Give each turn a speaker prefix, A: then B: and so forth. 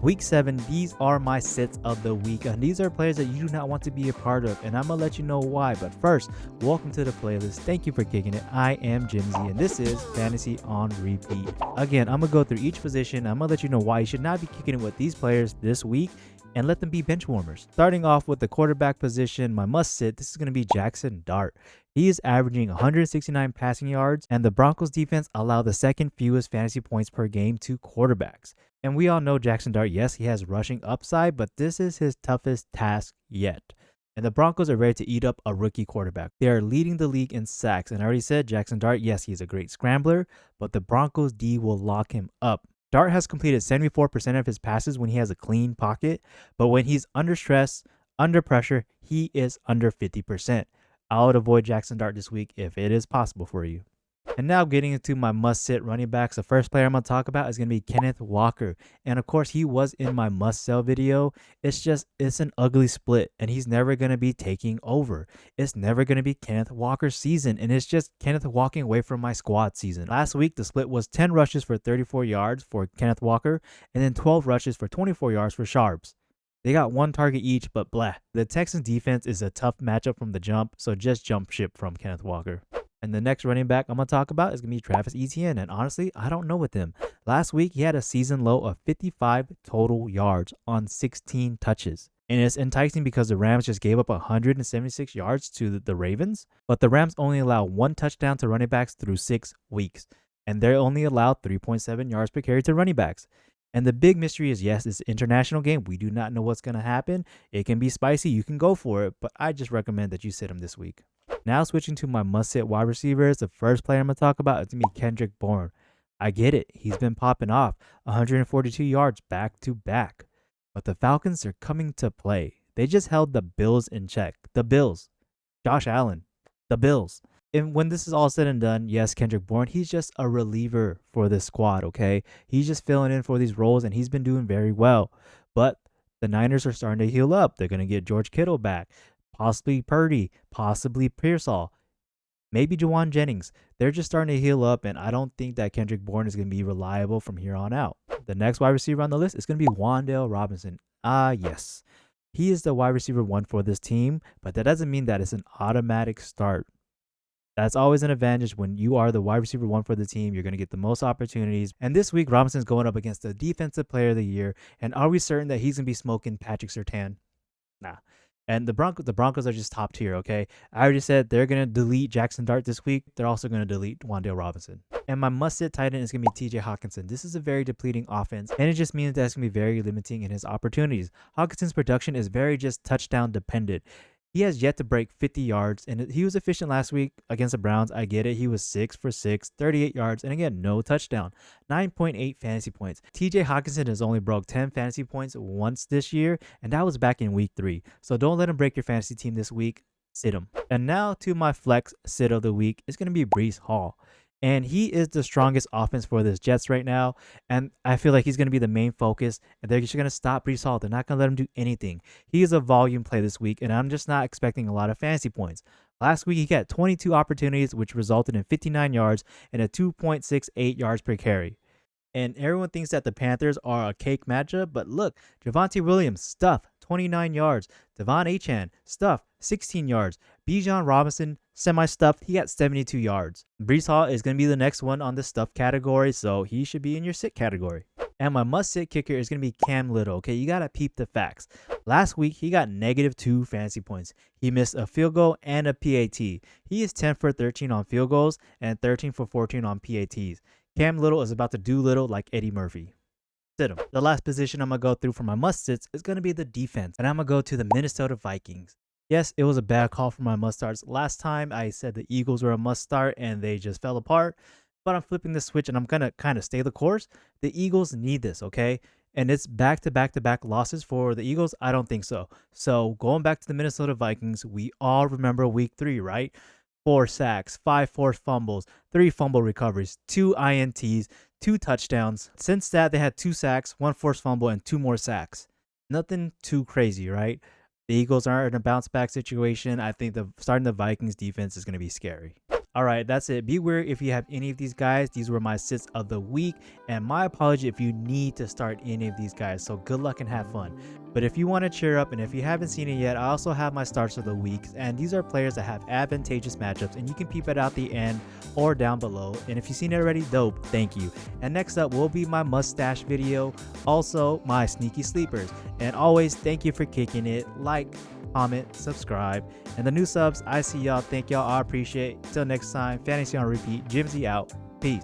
A: Week 7, these are my sits of the week, and these are players that you do not want to be a part of, and I'm going to let you know why. But first, welcome to the playlist. Thank you for kicking it. I am Jimsy, and this is Fantasy on Repeat. Again, I'm going to go through each position. I'm going to let you know why you should not be kicking it with these players this week, and let them be bench warmers. Starting off with the quarterback position, my must sit, this is going to be Jaxson Dart. He is averaging 169 passing yards, and the Broncos defense allow the second fewest fantasy points per game to quarterbacks. And we all know Jaxson Dart, yes, he has rushing upside, but this is his toughest task yet. And the Broncos are ready to eat up a rookie quarterback. They are leading the league in sacks, and I already said Jaxson Dart, yes, he's a great scrambler, but the Broncos D will lock him up. Dart has completed 74% of his passes when he has a clean pocket, but when he's under stress, under pressure, he is under 50%. I would avoid Jaxson Dart this week if it is possible for you. And now getting into my must-sit running backs, the first player I'm going to talk about is going to be Kenneth Walker. And of course, he was in my must-sell video. It's an ugly split, and he's never going to be taking over. It's never going to be Kenneth Walker's season, and it's just Kenneth walking away from my squad season. Last week, the split was 10 rushes for 34 yards for Kenneth Walker, and then 12 rushes for 24 yards for Sharps. They got one target each, but blah. The Texans defense is a tough matchup from the jump, so just jump ship from Kenneth Walker. And the next running back I'm going to talk about is going to be Travis Etienne. And honestly, I don't know with him. Last week, he had a season low of 55 total yards on 16 touches. And it's enticing because the Rams just gave up 176 yards to the Ravens. But the Rams only allow one touchdown to running backs through 6 weeks. And they only allow 3.7 yards per carry to running backs. And the big mystery is, yes, it's an international game. We do not know what's going to happen. It can be spicy. You can go for it. But I just recommend that you sit him this week. Now switching to my must-sit wide receivers, the first player I'm going to talk about is going to be Kendrick Bourne. I get it. He's been popping off 142 yards back to back. But the Falcons are coming to play. They just held the Bills in check. The Bills. Josh Allen. The Bills. And when this is all said and done, yes, Kendrick Bourne, he's just a reliever for this squad, okay? He's just filling in for these roles, and he's been doing very well. But the Niners are starting to heal up. They're going to get George Kittle back. Possibly Purdy, possibly Pearsall, maybe Jawan Jennings. They're just starting to heal up, and I don't think that Kendrick Bourne is going to be reliable from here on out. The next wide receiver on the list is going to be Wan'Dale Robinson. Yes. He is the wide receiver 1 for this team, but that doesn't mean that it's an automatic start. That's always an advantage when you are the wide receiver 1 for the team. You're going to get the most opportunities. And this week, Robinson's going up against the Defensive Player of the Year. And are we certain that he's going to be smoking Patrick Surtain? Nah. And the Broncos are just top tier, okay? I already said they're going to delete Jaxson Dart this week. They're also going to delete Wan'Dale Robinson. And my must-sit tight end is going to be TJ Hockenson. This is a very depleting offense, and it just means that it's going to be very limiting in his opportunities. Hockenson's production is very just touchdown dependent. He has yet to break 50 yards, and he was efficient last week against the Browns. I get it. He was 6 for 6, 38 yards, and again, no touchdown. 9.8 fantasy points. TJ Hockenson has only broke 10 fantasy points once this year, and that was back in week 3. So don't let him break your fantasy team this week. Sit him. And now to my flex sit of the week. It's going to be Breece Hall. And he is the strongest offense for this Jets right now. And I feel like he's going to be the main focus. And they're just going to stop Breece Hall. They're not going to let him do anything. He is a volume play this week. And I'm just not expecting a lot of fantasy points. Last week, he got 22 opportunities, which resulted in 59 yards and a 2.68 yards per carry. And everyone thinks that the Panthers are a cake matchup. But look, Javonte Williams, stuff, 29 yards. Devon Achane, stuff, 16 yards. Bijan Robinson, semi-stuffed, he got 72 yards. Breece Hall is going to be the next one on the stuff category, so he should be in your sit category. And my must-sit kicker is going to be Cam Little, okay? You got to peep the facts. Last week, he got -2 fantasy points. He missed a field goal and a PAT. He is 10 for 13 on field goals and 13 for 14 on PATs. Cam Little is about to do little like Eddie Murphy. Sit him. The last position I'm going to go through for my must-sits is going to be the defense, and I'm going to go to the Minnesota Vikings. Yes, it was a bad call for my must-starts. Last time, I said the Eagles were a must-start, and they just fell apart. But I'm flipping the switch, and I'm going to kind of stay the course. The Eagles need this, okay? And it's back-to-back-to-back losses for the Eagles? I don't think so. So going back to the Minnesota Vikings, we all remember week 3, right? 4 sacks, 5 forced fumbles, 3 fumble recoveries, 2 INTs, 2 touchdowns. Since that, they had 2 sacks, 1 forced fumble, and 2 more sacks. Nothing too crazy, right? The Eagles aren't in a bounce back situation. I think starting the Vikings defense is going to be scary. All right, that's it. Be weird if you have any of these guys. These were my sits of the week, and my apology if you need to start any of these guys. So good luck and have fun. But if you want to cheer up, and if you haven't seen it yet, I also have my starts of the week, and these are players that have advantageous matchups, and you can peep it out the end or down below. And if you've seen it already, dope, thank you. And next up will be my mustache video, also my sneaky sleepers. And always, thank you for kicking it. Like, comment, subscribe, and the new subs, I see y'all. Thank y'all. I appreciate it. Till next time, fantasy on repeat. Jimsy out. Peace.